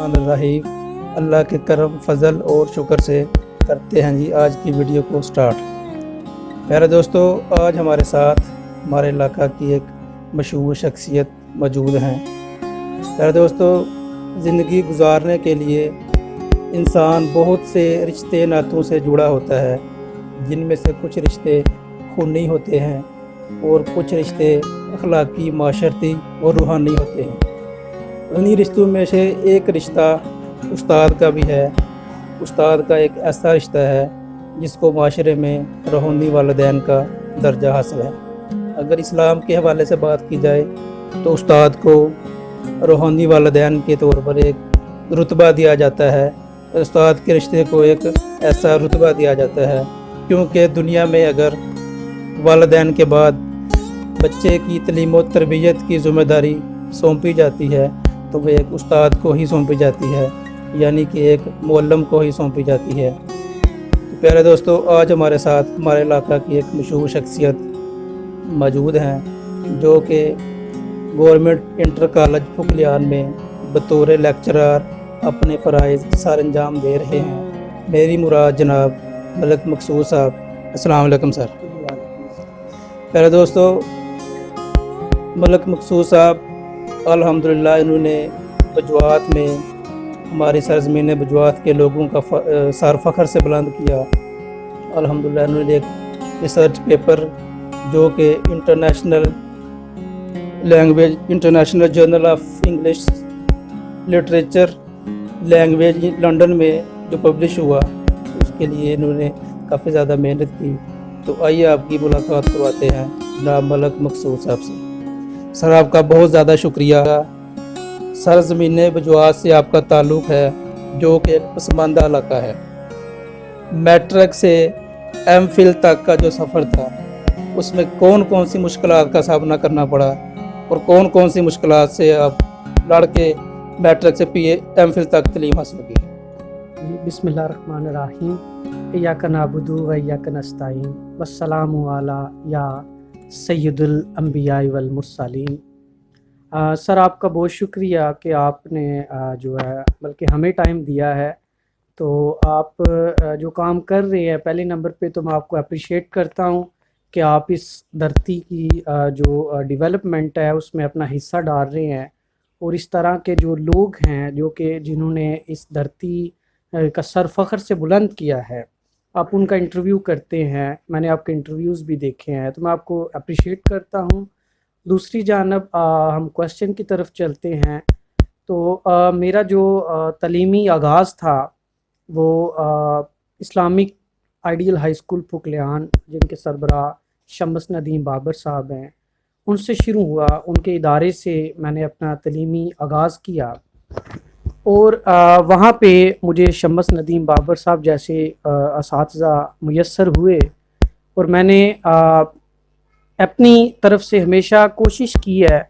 الرحمن الرحیم۔ اللہ کے کرم فضل اور شکر سے کرتے ہیں جی آج کی ویڈیو کو سٹارٹ۔ پیارے دوستو، آج ہمارے ساتھ ہمارے علاقہ کی ایک مشہور شخصیت موجود ہیں۔ پیارے دوستو، زندگی گزارنے کے لیے انسان بہت سے رشتے ناتوں سے جڑا ہوتا ہے، جن میں سے کچھ رشتے خونی ہوتے ہیں اور کچھ رشتے اخلاقی، معاشرتی اور روحانی ہوتے ہیں۔ انہی رشتوں میں سے ایک رشتہ استاد کا بھی ہے۔ استاد کا ایک ایسا رشتہ ہے جس کو معاشرے میں روحانی والدین کا درجہ حاصل ہے۔ اگر اسلام کے حوالے سے بات کی جائے تو استاد کو روحانی والدین کے طور پر ایک رتبہ دیا جاتا ہے۔ استاد کے رشتے کو ایک ایسا رتبہ دیا جاتا ہے کیونکہ دنیا میں اگر والدین کے بعد بچے کی تعلیم و تربیت کی ذمہ داری سونپی جاتی ہے تو وہ ایک استاد کو ہی سونپی جاتی ہے، یعنی کہ ایک معلم کو ہی سونپی جاتی ہے۔ تو پیارے دوستو، آج ہمارے ساتھ ہمارے علاقہ کی ایک مشہور شخصیت موجود ہیں جو کہ گورنمنٹ انٹر کالج پھکلیان میں بطور لیکچرار اپنے فرائض سر انجام دے رہے ہیں۔ میری مراد جناب ملک مقصود صاحب۔ السلام علیکم سر۔ پیارے دوستو، ملک مقصود صاحب الحمدللہ انہوں نے بجوات میں ہماری سرزمین بجوات کے لوگوں کا سر فخر سے بلند کیا۔ الحمدللہ انہوں نے ایک ریسرچ پیپر جو کہ international journal of English literature language London میں جو پبلش ہوا، اس کے لیے انہوں نے کافی زیادہ محنت کی۔ تو آئیے آپ کی ملاقات کرواتے ہیں جناب ملک مقصود صاحب سے۔ سر، آپ کا بہت زیادہ شکریہ۔ سرزمین بجوات سے آپ کا تعلق ہے جو کہ ایک پسماندہ علاقہ ہے۔ میٹرک سے ایم فل تک کا جو سفر تھا اس میں کون کون سی مشکلات کا سامنا کرنا پڑا اور کون کون سی مشکلات سے آپ لڑ کے میٹرک سے ایم فل تک تعلیم حاصل کی؟ بسم اللہ الرحمن الرحیم۔ ایاک نعبد و ایاک نستعین والسلام علی یا سید الانبیاء والمرسلین۔ سر، آپ کا بہت شکریہ کہ آپ نے جو ہے بلکہ ہمیں ٹائم دیا ہے۔ تو آپ جو کام کر رہے ہیں، پہلے نمبر پہ تو میں آپ کو اپریشیٹ کرتا ہوں کہ آپ اس دھرتی کی جو ڈیولپمنٹ ہے اس میں اپنا حصہ ڈال رہے ہیں، اور اس طرح کے جو لوگ ہیں جو کہ جنہوں نے اس دھرتی کا سر فخر سے بلند کیا ہے، آپ ان کا انٹرویو کرتے ہیں۔ میں نے آپ کے انٹرویوز بھی دیکھے ہیں، تو میں آپ کو اپریشیٹ کرتا ہوں۔ دوسری جانب ہم کوشچن کی طرف چلتے ہیں۔ تو میرا جو تعلیمی آغاز تھا وہ اسلامک آئیڈیل ہائی اسکول پھکلیان، جن کے سربراہ شمس ندیم بابر صاحب ہیں، ان سے شروع ہوا۔ ان کے ادارے سے میں نے اپنا تعلیمی آغاز کیا، اور وہاں پہ مجھے شمس ندیم بابر صاحب جیسے اساتذہ میسر ہوئے، اور میں نے اپنی طرف سے ہمیشہ کوشش کی ہے۔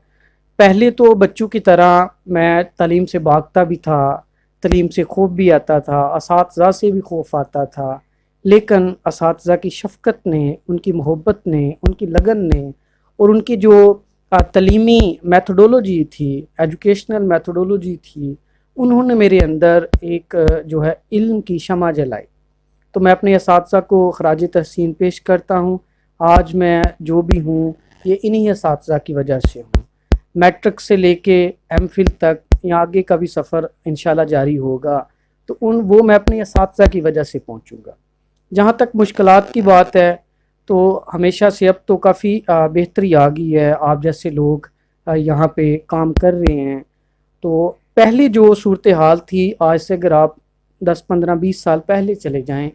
پہلے تو بچوں کی طرح میں تعلیم سے بھاگتا بھی تھا، تعلیم سے خوف بھی آتا تھا، اساتذہ سے بھی خوف آتا تھا، لیکن اساتذہ کی شفقت نے، ان کی محبت نے، ان کی لگن نے، اور ان کی جو تعلیمی میتھڈولوجی تھی، ایجوکیشنل میتھڈولوجی تھی، انہوں نے میرے اندر ایک جو ہے علم کی شمع جلائی۔ تو میں اپنے اساتذہ کو خراج تحسین پیش کرتا ہوں۔ آج میں جو بھی ہوں یہ انہی اساتذہ کی وجہ سے ہوں۔ میٹرک سے لے کے ایم فل تک یا آگے کا بھی سفر انشاءاللہ جاری ہوگا، تو وہ میں اپنے اساتذہ کی وجہ سے پہنچوں گا۔ جہاں تک مشکلات کی بات ہے تو ہمیشہ سے اب تو کافی بہتری آ گئی ہے۔ آپ جیسے لوگ یہاں پہ کام کر رہے ہیں، تو پہلے جو صورتحال تھی، آج سے اگر آپ 10 15 20 سال پہلے چلے جائیں،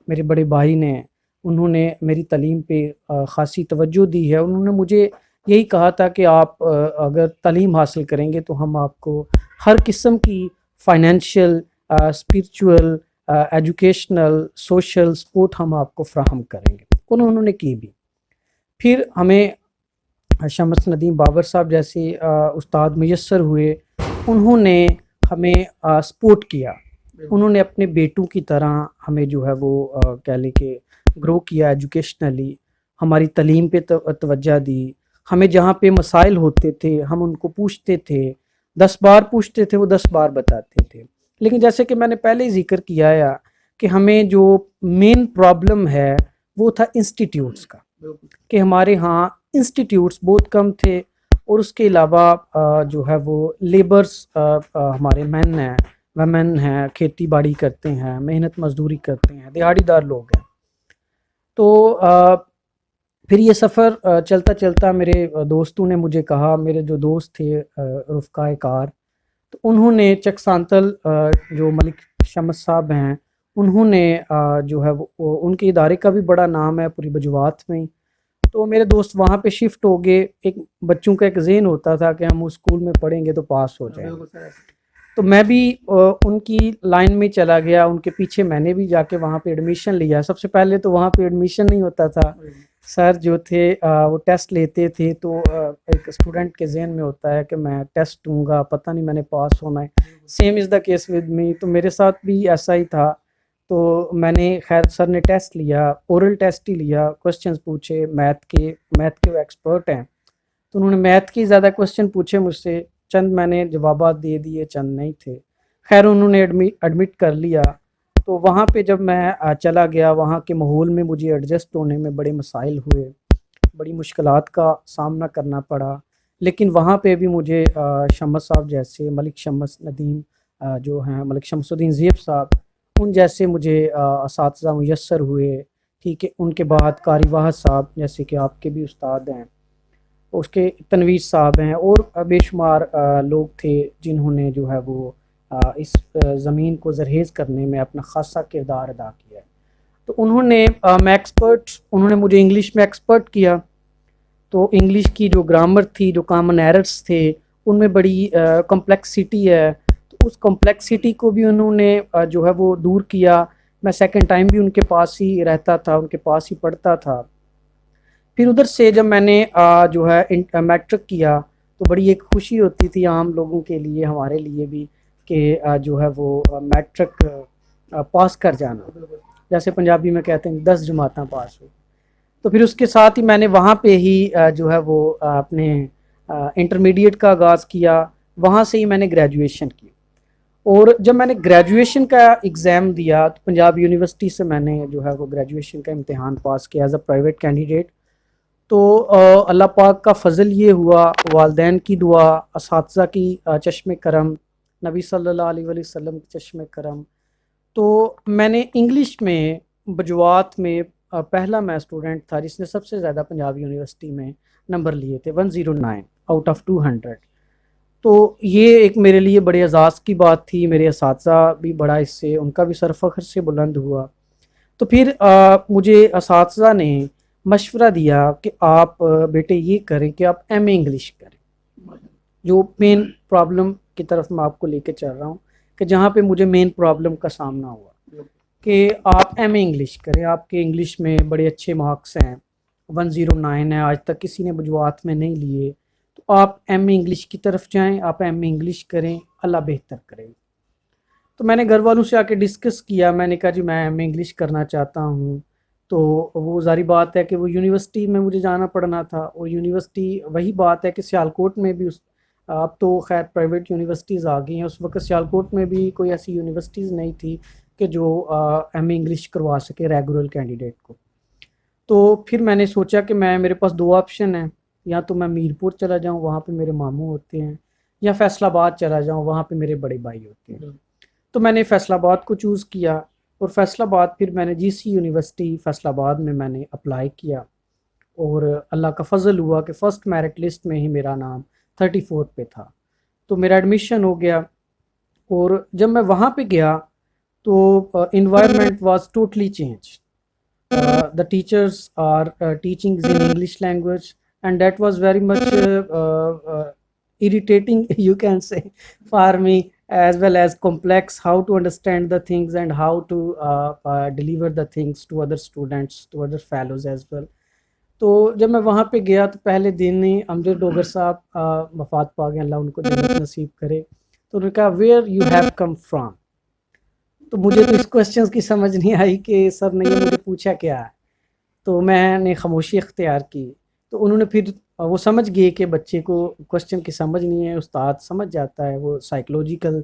میرے بڑے بھائی نے، انہوں نے میری تعلیم پہ خاصی توجہ دی ہے۔ انہوں نے مجھے یہی کہا تھا کہ آپ اگر تعلیم حاصل کریں گے تو ہم آپ کو ہر قسم کی financial, spiritual, educational, social support ہم آپ کو فراہم کریں گے۔ انہوں نے کی بھی۔ پھر ہمیں شمس ندیم بابر صاحب جیسے استاد میسر ہوئے، انہوں نے ہمیں سپورٹ کیا۔ انہوں نے اپنے بیٹوں کی طرح ہمیں جو ہے وہ کہہ لیں کہ گرو کیا ایجوکیشنلی، ہماری تعلیم پہ توجہ دی۔ ہمیں جہاں پہ مسائل ہوتے تھے ہم ان کو پوچھتے تھے، 10 بار پوچھتے تھے وہ 10 بار بتاتے تھے. لیکن جیسے کہ میں نے پہلے ہی ذکر کیا ہے کہ ہمیں جو مین پرابلم ہے وہ تھا انسٹیٹیوٹس کا، کہ ہمارے ہاں انسٹیٹیوٹس بہت کم تھے، اور اس کے علاوہ جو ہے وہ لیبرز ہمارے مین ہیں ویمن ہیں، کھیتی باڑی کرتے ہیں، محنت مزدوری کرتے ہیں، دیہڑی دار لوگ ہیں. تو پھر یہ سفر چلتا چلتا میرے دوستوں نے مجھے کہا، میرے جو دوست تھے رفقائے کار، تو انہوں نے چکسانتل جو ملک شمس صاحب ہیں انہوں نے جو ہے وہ ان کے ادارے کا بھی بڑا نام ہے پوری بجوات میں. تو میرے دوست وہاں پہ شفٹ ہو گئے. ایک بچوں کا ایک ذہن ہوتا تھا کہ ہم اس اسکول میں پڑھیں گے تو پاس ہو جائیں گے، تو میں بھی ان کی لائن میں چلا گیا، ان کے پیچھے میں نے بھی جا کے وہاں پہ ایڈمیشن لیا. سب سے پہلے تو وہاں پہ ایڈمیشن نہیں ہوتا تھا، سر جو تھے وہ ٹیسٹ لیتے تھے، تو ایک اسٹوڈنٹ کے ذہن میں ہوتا ہے کہ میں ٹیسٹ دوں گا، پتہ نہیں میں نے پاس ہونا ہے. Same is the case with me, تو میرے ساتھ بھی ایسا ہی تھا. تو میں نے خیر سر نے ٹیسٹ لیا، اورل ٹیسٹ ہی لیا، کوسچنز پوچھے میتھ کے وہ ایکسپرٹ ہیں، تو انہوں نے میتھ کی زیادہ کوسچن پوچھے مجھ سے، چند میں نے جوابات دے دیے، چند نہیں تھے. خیر انہوں نے ایڈمٹ کر لیا. تو وہاں پہ جب میں چلا گیا، وہاں کے ماحول میں مجھے ایڈجسٹ ہونے میں بڑے مسائل ہوئے، بڑی مشکلات کا سامنا کرنا پڑا. لیکن وہاں پہ بھی مجھے شمس صاحب جیسے، ملک شمس ندیم جو ہیں، ملک شمس الدین زیب صاحب، ان جیسے مجھے اساتذہ میسر ہوئے. ٹھیک ہے، ان کے بعد قاری واحد صاحب جیسے کہ آپ کے بھی استاد ہیں، اس کے تنویر صاحب ہیں، اور بے شمار لوگ تھے جنہوں نے جو ہے وہ اس زمین کو زرخیز کرنے میں اپنا خاصہ کردار ادا کیا ہے. تو انہوں نے انہوں نے مجھے انگلش میں ایکسپرٹ کیا. تو انگلش کی جو گرامر تھی، جو کامن ایررز تھے، ان میں بڑی کمپلیکسٹی ہے، تو اس کمپلیکسٹی کو بھی انہوں نے جو ہے وہ دور کیا. میں سیکنڈ ٹائم بھی ان کے پاس ہی رہتا تھا، ان کے پاس ہی پڑھتا تھا. پھر ادھر سے جب میں نے جو ہے میٹرک کیا، تو بڑی ایک خوشی ہوتی تھی عام لوگوں کے لیے، ہمارے لیے بھی، کہ جو ہے وہ میٹرک پاس کر جانا، جیسے پنجابی میں کہتے ہیں 10 جماعتیں پاس ہوئی. تو پھر اس کے ساتھ ہی میں نے وہاں پہ ہی جو ہے وہ اپنے انٹرمیڈیٹ کا آغاز کیا. وہاں سے ہی میں نے گریجویشن کی. اور جب میں نے گریجویشن کا ایگزام دیا تو پنجاب یونیورسٹی سے میں نے جو ہے وہ گریجویشن کا امتحان پاس کیا ایز اے پرائیویٹ کینڈیڈیٹ. تو اللہ پاک کا فضل یہ ہوا، والدین کی دعا، اساتذہ کی چشم کرم، نبی صلی اللہ علیہ وسلم کی چشم کرم. تو میں نے انگلش میں بجوات میں پہلا میں اسٹوڈنٹ تھا جس نے سب سے زیادہ پنجاب یونیورسٹی میں نمبر لیے تھے، 109 آؤٹ آف 200. تو یہ ایک میرے لیے بڑے اعزاز کی بات تھی. میرے اساتذہ بھی بڑا اس سے، ان کا بھی سر فخر سے بلند ہوا. تو پھر مجھے اساتذہ نے مشورہ دیا کہ آپ بیٹے یہ کریں کہ آپ ایم اے انگلش کریں. جو مین پرابلم کی طرف میں آپ کو لے کے چل رہا ہوں، کہ جہاں پہ مجھے مین پرابلم کا سامنا ہوا، کہ آپ ایم اے انگلش کریں. آپ کے انگلش میں بڑے اچھے مارکس ہیں، 109 ہیں، آج تک کسی نے بجوات میں نہیں لیے. تو آپ ایم اے انگلش کی طرف جائیں، آپ ایم اے انگلش کریں، اللہ بہتر کرے. تو میں نے گھر والوں سے آ کے ڈسکس کیا، میں نے کہا جی میں ایم اے انگلش کرنا چاہتا ہوں. تو وہ ظاہری بات ہے کہ وہ یونیورسٹی میں مجھے جانا پڑنا تھا، اور یونیورسٹی وہی بات ہے کہ سیالکوٹ میں بھی اب تو خیر پرائیویٹ یونیورسٹیز آ گئی ہیں، اس وقت سیالکوٹ میں بھی کوئی ایسی یونیورسٹیز نہیں تھی کہ جو ایم اے انگلش کروا سکے ریگولر کینڈیڈیٹ کو. تو پھر میں نے سوچا کہ میرے پاس دو آپشن ہیں، یا تو میں میرپور چلا جاؤں، وہاں پہ میرے ماموں ہوتے ہیں، یا فیصل آباد چلا جاؤں، وہاں پہ میرے بڑے بھائی ہوتے ہیں. تو میں نے فیصل آباد کو چوز کیا، اور فیصل آباد پھر میں نے جی سی یونیورسٹی فیصل آباد میں نے اپلائی کیا. اور اللہ کا فضل ہوا کہ فرسٹ میرٹ لسٹ میں ہی میرا نام 34 پہ تھا. تو میرا ایڈمیشن ہو گیا. اور جب میں وہاں پہ گیا تو environment was totally change. The teachers are teaching in English language, and that was very much irritating, you can say, for me, as well as complex, how to understand the things and how to deliver the things to other students, to other fellows as well. تو جب میں وہاں پہ گیا تو پہلے دن ہی امجد ڈوگر صاحب وفات پا گئے، اللہ ان کو جنت نصیب کرے. تو انہوں نے کہا where you have come from. تو مجھے تو اس کوسچنس کی سمجھ نہیں آئی کہ سر نے یہ مجھے پوچھا کیا ہے. تو میں نے خاموشی اختیار کی. تو انہوں نے پھر وہ سمجھ گئے کہ بچے کو کوشچن کی سمجھ نہیں ہے، استاد سمجھ جاتا ہے، وہ سائیکولوجیکل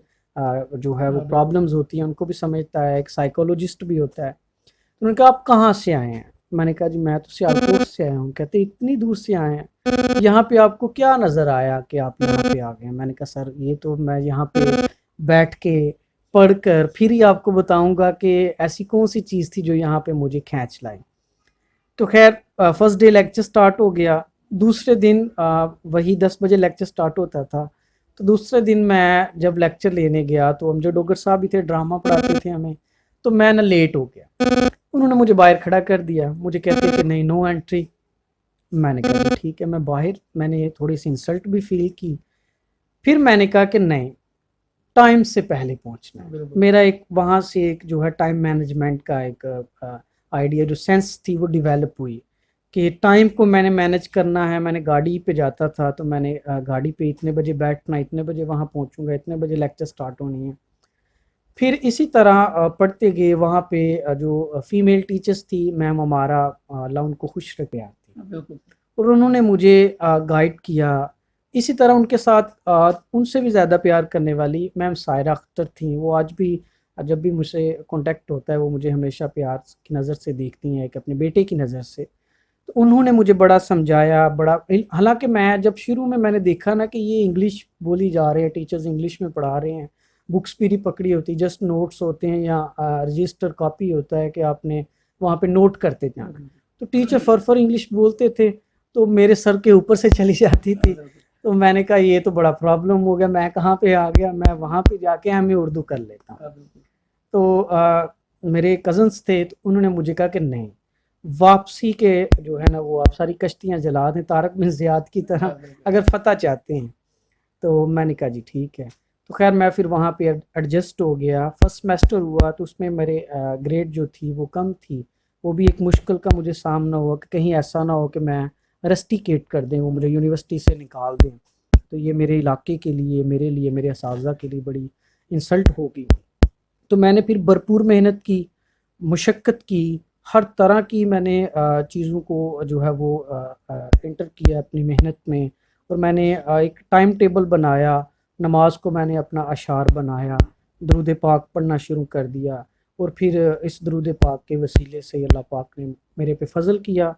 جو ہے وہ پرابلمز ہوتی ہیں ان کو بھی سمجھتا ہے، ایک سائیکولوجسٹ بھی ہوتا ہے۔ تو انہوں نے کہا آپ کہاں سے آئے ہیں؟ میں نے کہا جی میں تو سیالکوٹ سے آیا ہوں۔ کہتے اتنی دور سے آئے ہیں، یہاں پہ آپ کو کیا نظر آیا کہ آپ یہاں پہ آ گئے ہیں؟ میں نے کہا سر یہ تو میں یہاں پہ بیٹھ کے پڑھ کر پھر ہی آپ کو بتاؤں گا کہ ایسی کون سی چیز تھی جو یہاں پہ مجھے کھینچ لائی۔ تو خیر فرسٹ ڈے لیکچر سٹارٹ ہو گیا۔ دوسرے دن وہی 10 بجے لیکچر سٹارٹ ہوتا تھا، تو دوسرے دن میں جب لیکچر لینے گیا تو ہم جو ڈوگر صاحب بھی تھے ڈرامہ پڑھاتے تھے ہمیں، تو میں نہ لیٹ ہو گیا۔ انہوں نے مجھے باہر کھڑا کر دیا، مجھے کہتے کہ نہیں نو انٹری۔ میں نے کہا ٹھیک ہے میں باہر، میں نے تھوڑی سی انسلٹ بھی فیل کی۔ پھر میں نے کہا کہ نہیں ٹائم سے پہلے پہنچنا ہے۔ میرا ایک وہاں سے ایک جو ہے ٹائم مینجمنٹ کا ایک آئیڈیا جو سینس تھی وہ ڈیولپ ہوئی کہ ٹائم کو میں نے مینج کرنا ہے۔ میں نے گاڑی پہ جاتا تھا تو میں نے گاڑی پہ اتنے بجے بیٹھنا، اتنے بجے وہاں پہنچوں گا، اتنے بجے لیکچر سٹارٹ ہونی ہے۔ پھر اسی طرح پڑھتے گئے، وہاں پہ جو فیمیل ٹیچرس تھی میم ہمارا، اللہ ان کو خوش رکھے تھی، اور انہوں نے مجھے گائیڈ کیا۔ اسی طرح ان کے ساتھ ان سے بھی زیادہ پیار کرنے والی میم سائرہ اختر تھیں، وہ آج بھی جب بھی مجھ سے کانٹیکٹ ہوتا ہے وہ مجھے ہمیشہ پیار کی نظر سے دیکھتی ہیں، ایک اپنے بیٹے کی نظر سے۔ تو انہوں نے مجھے بڑا سمجھایا، بڑا، حالانکہ میں جب شروع میں نے دیکھا نا کہ یہ انگلش بولی جا رہے ہیں، ٹیچرز انگلش میں پڑھا رہے ہیں، بکس بھی نہیں پکڑی ہوتی، جسٹ نوٹس ہوتے ہیں یا رجسٹر کاپی ہوتا ہے کہ آپ نے وہاں پہ نوٹ کرتے جانا، تو ٹیچر فر انگلش بولتے تھے تو میرے سر کے اوپر سے چلی جاتی تھی۔ تو میں نے کہا یہ تو بڑا پرابلم ہو گیا، میں کہاں پہ آ گیا، میں وہاں پہ جا کے ہمیں اردو کر لیتا ہوں۔ تو میرے کزنس تھے تو انہوں نے مجھے کہا کہ نہیں، واپسی کے جو ہے نا وہ آپ ساری کشتیاں جلا دیں طارق بن زیاد کی طرح اگر فتح چاہتے ہیں۔ تو میں نے کہا جی ٹھیک ہے۔ تو خیر میں پھر وہاں پہ ایڈجسٹ ہو گیا۔ فرسٹ سیمسٹر ہوا تو اس میں میرے گریڈ جو تھی وہ کم تھی، وہ بھی ایک مشکل کا مجھے سامنا ہوا کہ کہیں ایسا نہ ہو کہ میں رسٹیکیٹ کر دیں، وہ مجھے یونیورسٹی سے نکال دیں، تو یہ میرے علاقے کے لیے، میرے لیے، میرے اساتذہ کے لیے بڑی انسلٹ ہوگی۔ تو میں نے پھر بھرپور محنت کی، مشقت کی، ہر طرح کی میں نے چیزوں کو جو ہے وہ انٹر کیا اپنی محنت میں، اور میں نے ایک ٹائم ٹیبل بنایا، نماز کو میں نے اپنا اشعار بنایا، درود پاک پڑھنا شروع کر دیا، اور پھر اس درود پاک کے وسیلے سے اللہ پاک نے میرے پہ فضل کیا،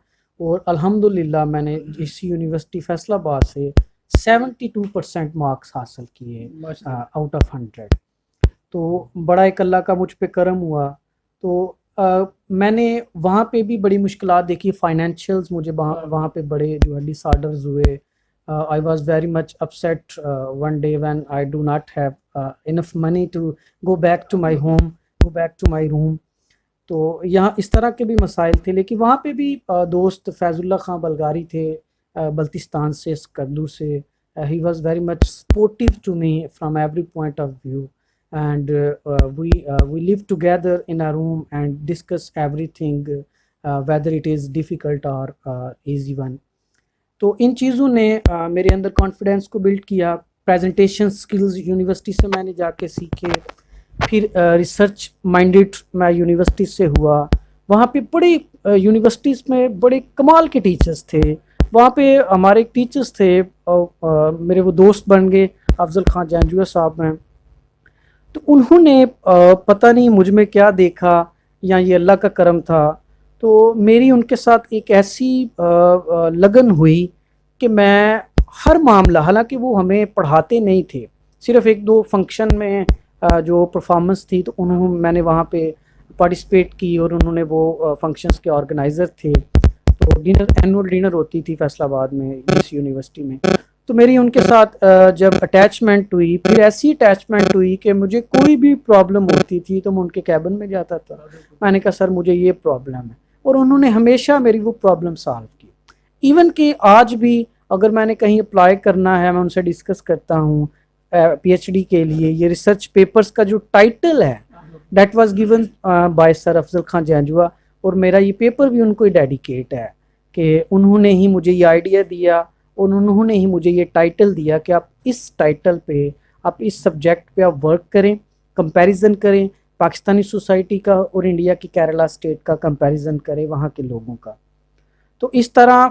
اور الحمدللہ میں نے اس یونیورسٹی فیصل آباد سے 72% مارکس حاصل کیے آؤٹ آف 100۔ تو بڑا ایک اللہ کا مجھ پہ کرم ہوا۔ تو میں نے وہاں پہ بھی بڑی مشکلات دیکھی، فائنینشیلز مجھے وہاں پہ بڑے جو ہے ڈس آرڈرز ہوئے۔ I was very much upset one day when I do not have enough money to go back to my home, go back to my room۔ تو یہاں اس طرح کے بھی مسائل تھے، لیکن وہاں پہ بھی دوست فیض اللہ خان بلغاری تھے بلتستان سے، اسکردو سے۔ He was very much supportive to me from every point of view, and we live together in a room and discuss everything, whether it is difficult or easy one۔ تو ان چیزوں نے میرے اندر کانفیڈنس کو بلڈ کیا۔ Presentation skills university سے میں نے جا کے سیکھے۔ پھر ریسرچ مائنڈیڈ میں یونیورسٹی سے ہوا، وہاں پہ بڑی یونیورسٹیز میں بڑے کمال کے ٹیچرز تھے۔ وہاں پہ ہمارے ٹیچرز تھے، میرے وہ دوست بن گئے، افضل خان جانجوہ صاحب ہیں۔ تو انہوں نے پتہ نہیں مجھ میں کیا دیکھا، یا یہ اللہ کا کرم تھا، تو میری ان کے ساتھ ایک ایسی لگن ہوئی کہ میں ہر معاملہ، حالانکہ وہ ہمیں پڑھاتے نہیں تھے، صرف ایک دو فنکشن میں جو پرفارمنس تھی تو میں نے وہاں پہ پارٹیسپیٹ کی، اور انہوں نے وہ فنکشنز کے آرگنائزر تھے۔ تو اینول ڈنر ہوتی تھی فیصل آباد میں اس یونیورسٹی میں، تو میری ان کے ساتھ جب اٹیچمنٹ ہوئی، پھر ایسی اٹیچمنٹ ہوئی کہ مجھے کوئی بھی پرابلم ہوتی تھی تو میں ان کے کیبن میں جاتا تھا، میں نے کہا سر مجھے یہ پرابلم ہے، اور انہوں نے ہمیشہ میری وہ پرابلم سالو کی۔ ایون کہ آج بھی اگر میں نے کہیں اپلائی کرنا ہے، میں ان سے ڈسکس کرتا ہوں پی ایچ ڈی کے لیے، یہ ریسرچ پیپرز کا جو ٹائٹل ہے that was given by sir Afzal Khan Janjua, اور میرا یہ پیپر بھی ان کو ڈیڈیکیٹ ہے کہ انہوں نے ہی مجھے یہ آئیڈیا دیا، اور انہوں نے ہی مجھے یہ ٹائٹل دیا کہ آپ اس ٹائٹل پہ، آپ اس سبجیکٹ پہ آپ ورک کریں، کمپیریزن کریں، پاکستانی سوسائٹی کا اور انڈیا کی کیرلا اسٹیٹ کا کمپیریزن کریں، وہاں کے لوگوں کا۔ تو اس طرح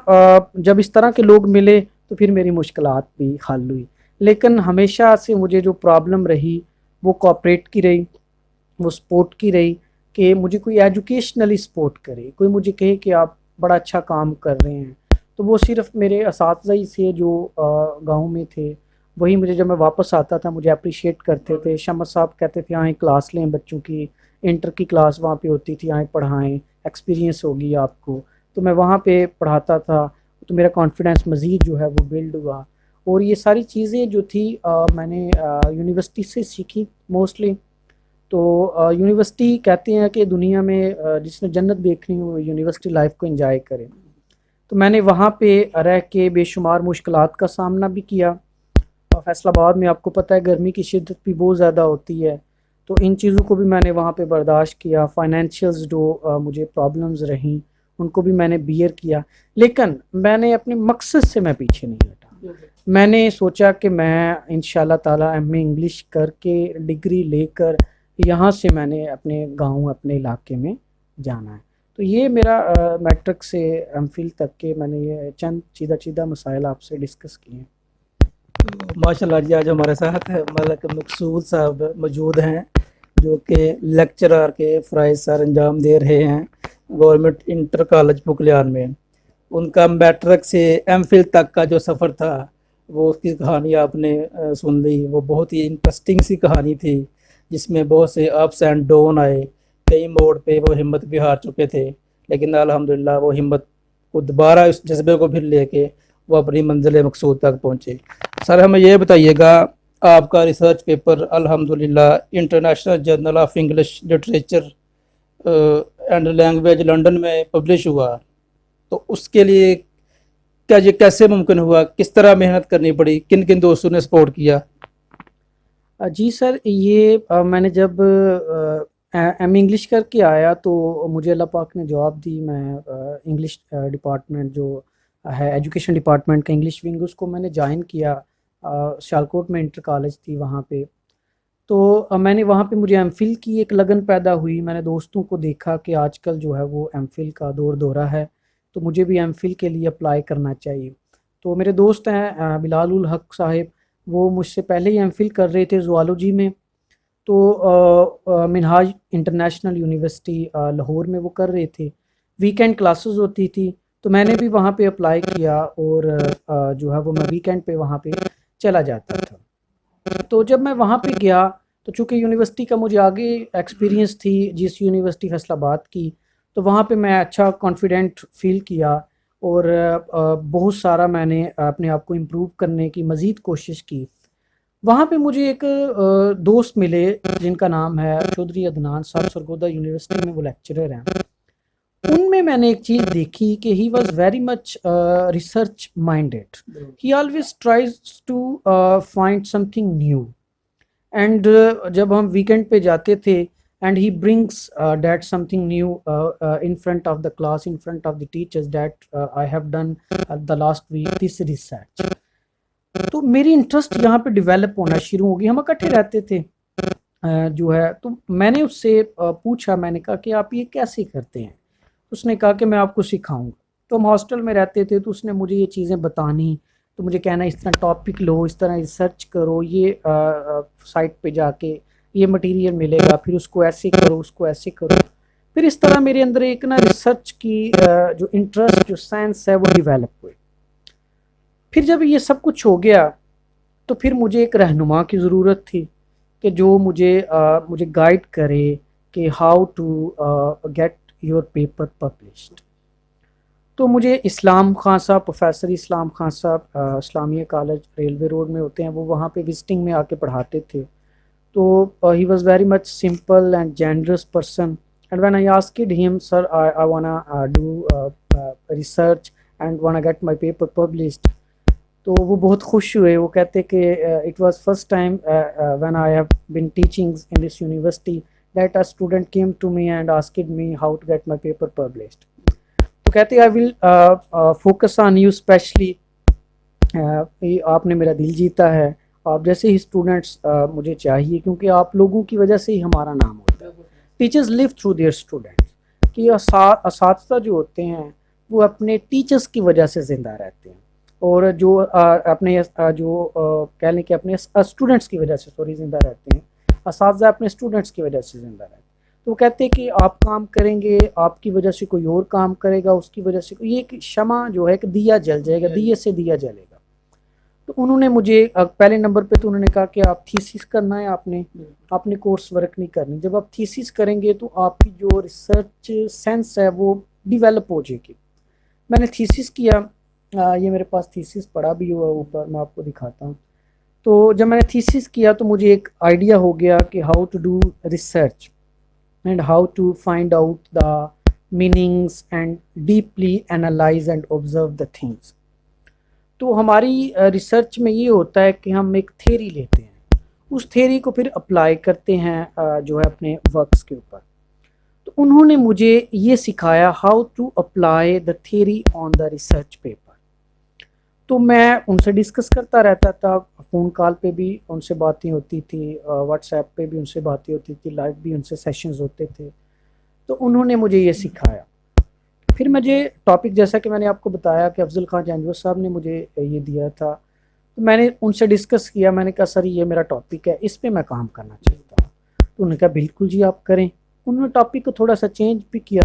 جب اس طرح کے لوگ ملے تو پھر میری مشکلات بھی حل ہوئی. لیکن ہمیشہ سے مجھے جو پرابلم رہی وہ کوآپریٹ کی رہی, وہ سپورٹ کی رہی, کہ مجھے کوئی ایجوکیشنلی سپورٹ کرے, کوئی مجھے کہے کہ آپ بڑا اچھا کام کر رہے ہیں. تو وہ صرف میرے اساتذہ ہی سے جو گاؤں میں تھے, وہی مجھے جب میں واپس آتا تھا مجھے اپریشیٹ کرتے تھے. شمس صاحب کہتے تھے آئیں کلاس لیں بچوں کی, انٹر کی کلاس وہاں پہ ہوتی تھی, آئیں پڑھائیں, ایکسپیرینس ہوگی آپ کو. تو میں وہاں پہ پڑھاتا تھا, تو میرا کانفیڈنس مزید جو ہے وہ بلڈ ہوا. اور یہ ساری چیزیں جو تھی میں نے یونیورسٹی سے سیکھی موسٹلی. تو یونیورسٹی کہتے ہیں کہ دنیا میں جس نے جنت دیکھنی ہو وہ یونیورسٹی لائف کو انجوائے کرے. تو میں نے وہاں پہ رہ کے بے شمار مشکلات کا سامنا بھی کیا. فیصل آباد میں آپ کو پتہ ہے گرمی کی شدت بھی بہت زیادہ ہوتی ہے, تو ان چیزوں کو بھی میں نے وہاں پہ برداشت کیا. فائنینشیلز جو مجھے پرابلمز رہیں ان کو بھی میں نے بیئر کیا. لیکن میں نے اپنے مقصد سے میں پیچھے نہیں ہٹا. میں نے سوچا کہ میں انشاءاللہ تعالی ایم اے انگلش کر کے ڈگری لے کر یہاں سے میں نے اپنے گاؤں اپنے علاقے میں جانا ہے. تو یہ میرا میٹرک سے ایم فل تک کے میں نے یہ چند چیدہ مسائل آپ سے ڈسکس کیے ہیں. ماشاء اللہ جی, آج ہمارے ساتھ ملک مقصود صاحب موجود ہیں جو کہ لیکچرر کے فرائض سر انجام دے رہے ہیں گورنمنٹ انٹر کالج پکلیان میں. ان کا میٹرک سے ایم فل تک کا جو سفر تھا وہ اس کی کہانی آپ نے سن لی. وہ بہت ہی انٹرسٹنگ سی کہانی تھی جس میں بہت سے اپس اینڈ ڈاؤن آئے. کئی موڑ پہ وہ ہمت بھی ہار چکے تھے, لیکن الحمدللہ وہ ہمت کو دوبارہ اس جذبے کو پھر لے کے وہ اپنی منزل مقصود تک پہنچے. سر ہمیں یہ بتائیے گا, آپ کا ریسرچ پیپر الحمدللہ international journal of English literature and language London میں پبلش ہوا, تو اس کے لیے کیا یہ کیسے ممکن ہوا, کس طرح محنت کرنی پڑی, کن کن دوستوں نے سپورٹ کیا؟ جی سر, یہ میں نے جب ایم انگلش کر کے آیا تو مجھے اللہ پاک نے جواب دی. میں انگلش ڈپارٹمنٹ جو ہے ایجوکیشن ڈپارٹمنٹ کا انگلش ونگ, اس کو میں نے جوائن کیا. سیالکوٹ میں انٹر کالج تھی وہاں پہ. تو میں نے وہاں پہ مجھے ایم فل کی ایک لگن پیدا ہوئی. میں نے دوستوں کو دیکھا کہ آج کل جو ہے وہ ایم فل کا دورہ ہے, تو مجھے بھی ایم فل کے لیے اپلائی کرنا چاہیے. تو میرے دوست ہیں بلال الحق صاحب, وہ مجھ سے پہلے ہی ایم فل کر رہے تھے زوالوجی میں. تو منہاج انٹرنیشنل یونیورسٹی لاہور میں وہ کر رہے تھے. ویکینڈ کلاسز ہوتی تھی, تو میں نے بھی وہاں پہ اپلائی کیا اور جو ہے وہ میں ویکینڈ پہ وہاں پہ چلا جاتا تھا. تو جب میں وہاں پہ گیا تو چونکہ یونیورسٹی کا مجھے آگے ایکسپیرینس تھی جس یونیورسٹی فیصل آباد کی, تو وہاں پہ میں اچھا کانفیڈنٹ فیل کیا اور بہت سارا میں نے اپنے آپ کو امپروو کرنے کی مزید کوشش کی. وہاں پہ مجھے ایک دوست ملے جن کا نام ہے چودھری عدنان صاحب, سرگودا یونیورسٹی میں وہ لیکچرر ہیں. ان میں نے ایک چیز دیکھی کہ he was very much research minded. He always tries to find something new. And جب ہم ویکینڈ پہ جاتے تھے and he brings that something new in front of the class, in front of the teachers, that I have done the last week this research. تو میری interest یہاں پہ develop ہونا شروع ہو گئی. ہم اکٹھے رہتے تھے جو ہے, تو میں نے اس سے پوچھا, میں نے کہا کہ آپ یہ کیسے کرتے ہیں؟ اس نے کہا کہ میں آپ کو سکھاؤں گا. تو ہم ہاسٹل میں رہتے تھے, تو اس نے مجھے یہ چیزیں بتانی, تو مجھے کہنا اس طرح ٹاپک لو, اس طرح ریسرچ کرو, یہ سائٹ پہ جا کے یہ مٹیریل ملے گا, پھر اس کو ایسے کرو, اس کو ایسے کرو. پھر اس طرح میرے اندر ایک نا ریسرچ کی جو انٹرسٹ, جو سائنس ہے وہ ڈیولپ ہوئی. پھر جب یہ سب کچھ ہو گیا تو پھر مجھے ایک رہنما کی ضرورت تھی کہ جو مجھے گائیڈ کرے کہ how to get your paper published. تو مجھے اسلام خان صاحب, پروفیسر اسلام خان صاحب اسلامیہ کالج ریلوے روڈ میں ہوتے ہیں, وہ وہاں پہ وزٹنگ میں آ کے پڑھاتے تھے. تو he was very much simple and generous person, and when I asked him, sir, I wanna do research and wanna get my paper published, تو وہ بہت خوش ہوئے. وہ کہتے کہ it was first time when I have been teaching in this university that a student came to me and asked me how to get my paper published. تو کہتے I will focus on you specially, آپ نے میرا دل جیتا ہے, آپ جیسے ہی اسٹوڈنٹس مجھے چاہیے, کیونکہ آپ لوگوں کی وجہ سے ہی ہمارا نام ہوتا ہے. Teachers live through their students. کہ اساتذہ جو ہوتے ہیں وہ اپنے ٹیچرز کی وجہ سے زندہ رہتے ہیں، اور جو اپنے کہہ لیں کہ اپنے اسٹوڈنٹس کی وجہ سے زندہ رہتے ہیں، اساتذہ اپنے اسٹوڈنٹس کی وجہ سے زندہ رہتے ہیں۔ تو وہ کہتے ہیں کہ آپ کام کریں گے، آپ کی وجہ سے کوئی اور کام کرے گا، اس کی وجہ سے یہ ایک شمع جو ہے کہ دیا جل جائے گا، دیے سے دیا جلے گا۔ تو انہوں نے مجھے پہلے نمبر پہ تو انہوں نے کہا کہ آپ تھیسس کرنا ہے، آپ نے کورس ورک نہیں کرنی۔ جب آپ تھیسس کریں گے تو آپ کی جو ریسرچ سینس ہے وہ ڈیولپ ہو جائے گی۔ میں نے تھیسس کیا، یہ میرے پاس تھیسس پڑا بھی ہوا اوپر، میں آپ کو دکھاتا ہوں۔ تو جب میں نے تھیسس کیا تو مجھے ایک آئیڈیا ہو گیا کہ how to do research and how to find out the meanings and deeply analyse and observe the things. تو ہماری ریسرچ میں یہ ہوتا ہے کہ ہم ایک تھیری لیتے ہیں، اس تھیری کو پھر اپلائی کرتے ہیں جو ہے اپنے ورکس کے اوپر۔ تو انہوں نے مجھے یہ سکھایا how to apply the theory on the research paper. تو میں ان سے ڈسکس کرتا رہتا تھا، فون کال پہ بھی ان سے باتیں ہوتی تھی، واٹس ایپ پہ بھی ان سے باتیں ہوتی تھی، لائیو بھی ان سے سیشنز ہوتے تھے۔ تو انہوں نے مجھے یہ سکھایا۔ پھر مجھے ٹاپک، جیسا کہ میں نے آپ کو بتایا کہ افضل خان جانجوید صاحب نے مجھے یہ دیا تھا، تو میں نے ان سے ڈسکس کیا، میں نے کہا سر یہ میرا ٹاپک ہے، اس پہ میں کام کرنا چاہتا ہوں۔ تو انہوں نے کہا بالکل جی آپ کریں۔ انہوں نے ٹاپک کو تھوڑا سا چینج بھی کیا،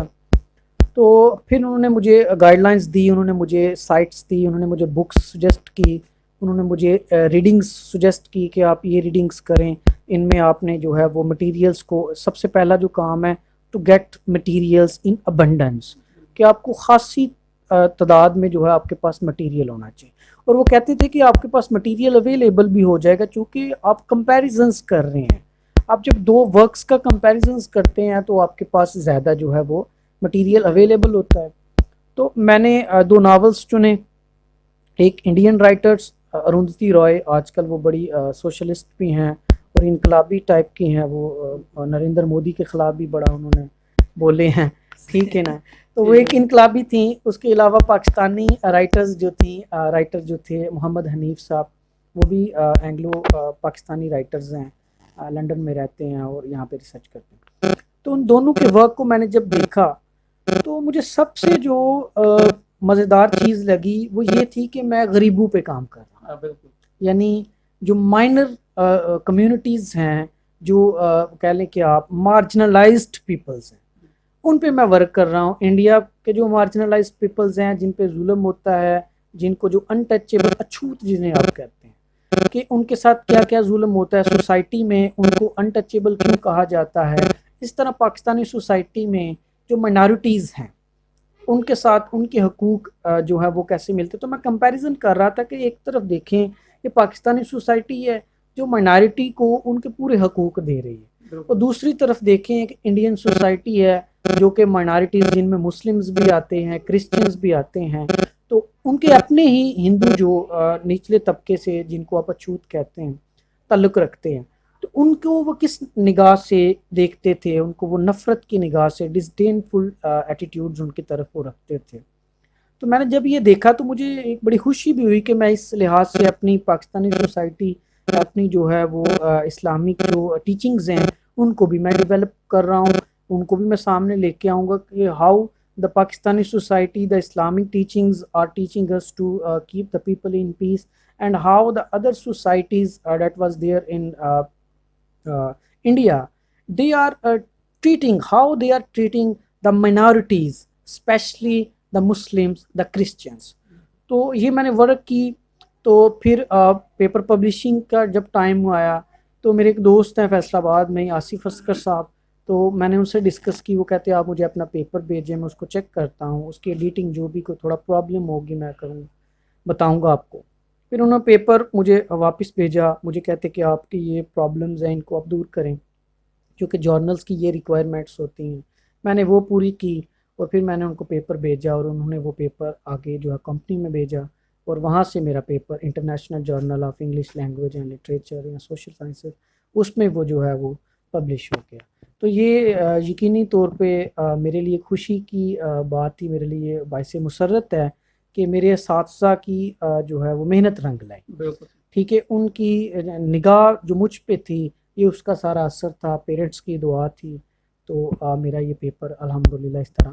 تو پھر انہوں نے مجھے گائیڈ لائنس دی، انہوں نے مجھے سائٹس دی، انہوں نے مجھے بکس سجیسٹ کی، انہوں نے مجھے ریڈنگس سجیسٹ کی کہ آپ یہ ریڈنگس کریں، ان میں آپ نے جو ہے وہ مٹیریلز کو، سب سے پہلا جو کام ہے to get materials in abundance, کہ آپ کو خاصی تعداد میں جو ہے آپ کے پاس مٹیریل ہونا چاہیے۔ اور وہ کہتے تھے کہ آپ کے پاس مٹیریل اویلیبل بھی ہو جائے گا، چونکہ آپ کمپیریزنس کر رہے ہیں۔ آپ جب دو ورکس کا کمپیریزنس کرتے ہیں تو آپ کے پاس زیادہ جو ہے وہ مٹیریل اویلیبل ہوتا ہے۔ تو میں نے دو ناولز چنے، ایک انڈین رائٹرز اروندھتی رائے، آج کل وہ بڑی سوشلسٹ بھی ہیں اور انقلابی ٹائپ کی ہیں، وہ نریندر مودی کے خلاف بھی بڑا انہوں نے بولے ہیں، ٹھیک ہے نا۔ تو وہ ایک انقلابی تھیں۔ اس کے علاوہ پاکستانی رائٹرز جو تھے محمد حنیف صاحب، وہ بھی اینگلو پاکستانی رائٹرز ہیں، لنڈن میں رہتے ہیں اور یہاں پہ ریسرچ کرتے ہیں۔ تو ان دونوں کے ورک کو میں نے جب دیکھا تو مجھے سب سے جو مزیدار چیز لگی وہ یہ تھی کہ میں غریبوں پہ کام کر رہا ہوں، یعنی جو مائنر کمیونٹیز ہیں، جو کہہ لیں کہ آپ مارجنلائزڈ پیپلز ہیں، ان پہ میں ورک کر رہا ہوں۔ انڈیا کے جو مارجنلائزڈ پیپلز ہیں، جن پہ ظلم ہوتا ہے، جن کو جو انٹچیبل، اچھوت جنہیں آپ کہتے ہیں، کہ ان کے ساتھ کیا کیا ظلم ہوتا ہے سوسائٹی میں، ان کو انٹچیبل کیوں کہا جاتا ہے، اس طرح پاکستانی سوسائٹی میں جو مائنارٹیز ہیں ان کے ساتھ ان کے حقوق جو ہے وہ کیسے ملتے۔ تو میں کمپیریزن کر رہا تھا کہ ایک طرف دیکھیں کہ پاکستانی سوسائٹی ہے جو مائنارٹی کو ان کے پورے حقوق دے رہی ہے، اور دوسری طرف دیکھیں کہ انڈین سوسائٹی ہے جو کہ مائنارٹیز، جن میں مسلمز بھی آتے ہیں، کرسچنز بھی آتے ہیں، تو ان کے اپنے ہی ہندو جو نچلے طبقے سے، جن کو آپ اچھوت کہتے ہیں، تعلق رکھتے ہیں، تو ان کو وہ کس نگاہ سے دیکھتے تھے، ان کو وہ نفرت کی نگاہ سے، ڈسڈینفل ایٹیٹیوڈز ان کی طرف وہ رکھتے تھے۔ تو میں نے جب یہ دیکھا تو مجھے ایک بڑی خوشی بھی ہوئی کہ میں اس لحاظ سے اپنی پاکستانی سوسائٹی، اپنی جو ہے وہ اسلامک جو ٹیچنگز ہیں ان کو بھی میں ڈیولپ کر رہا ہوں، ان کو بھی میں سامنے لے کے آؤں گا کہ how the Pakistani society, the Islamic teachings are teaching us to keep the people in peace, and how the other societies that was there in India, they are how they are treating the minorities, especially the Muslims, the Christians. تو یہ میں نے work کی۔ تو پھر paper publishing کا جب time آیا تو میرے ایک دوست ہیں فیصل آباد میں، آصف اسکر صاحب، تو میں نے ان سے ڈسکس کی، وہ کہتے ہیں آپ مجھے اپنا پیپر بھیجیں، میں اس کو چیک کرتا ہوں، اس کی ایڈیٹنگ جو بھی کوئی تھوڑا پرابلم ہوگی میں کروں، بتاؤں گا آپ کو۔ پھر انہوں نے پیپر مجھے واپس بھیجا، مجھے کہتے کہ آپ کی یہ پرابلمز ہیں، ان کو آپ دور کریں، کیونکہ جورنلز کی یہ ریکوائرمنٹس ہوتی ہیں۔ میں نے وہ پوری کی، اور پھر میں نے ان کو پیپر بھیجا، اور انہوں نے وہ پیپر آگے جو ہے کمپنی میں بھیجا، اور وہاں سے میرا paper international journal of English language and literature یا سوشل سائنسز، اس میں وہ جو ہے وہ پبلش ہو گیا۔ تو یہ یقینی طور پہ میرے لیے خوشی کی بات تھی، میرے لیے باعث مسرت ہے کہ میرے اساتذہ کی جو ہے وہ محنت رنگ لائی، ٹھیک ہے، ان کی نگاہ جو مجھ پہ تھی، یہ اس کا سارا اثر تھا، پیرنٹس کی دعا تھی، تو میرا یہ پیپر الحمدللہ اس طرح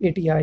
ATI